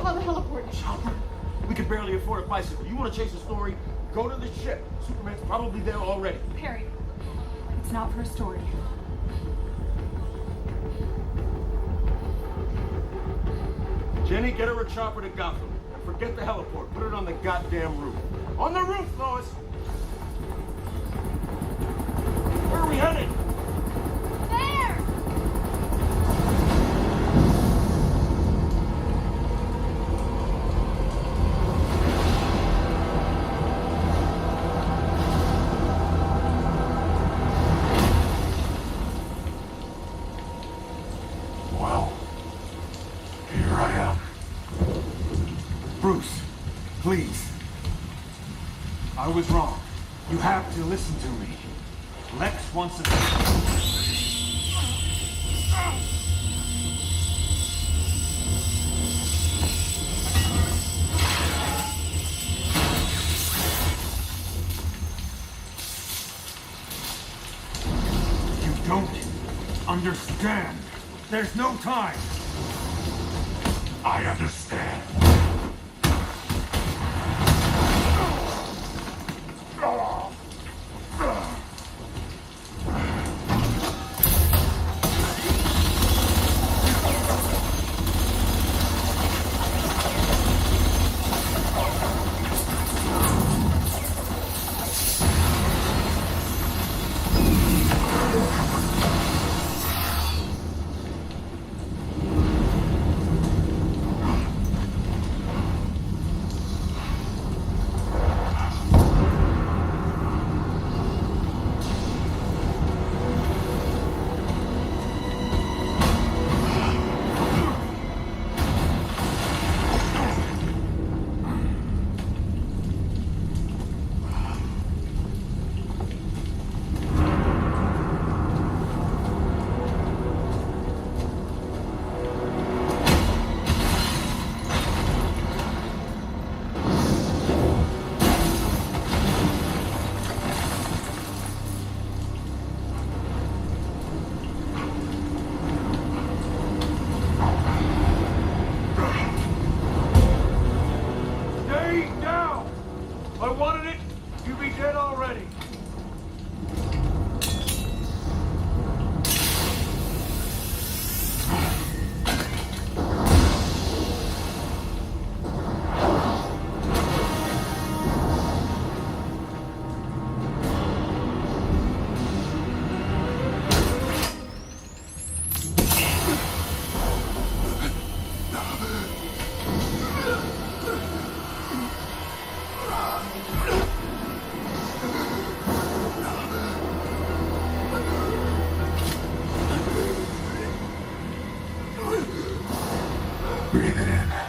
on the heliport. Chopper? We can barely afford a bicycle. You want to chase a story? Go to the ship. Superman's probably there already. Perry, it's not for a story. Jenny, get her a chopper to Gotham. Forget the heliport. Put it on the goddamn roof. On the roof, Lois! Where are we headed? There! Well, here I am. Bruce, please. I was wrong. You have to listen to me. Lex wants to... You don't understand. There's no time. I understand. I wanted it to be dead already. Breathe it in.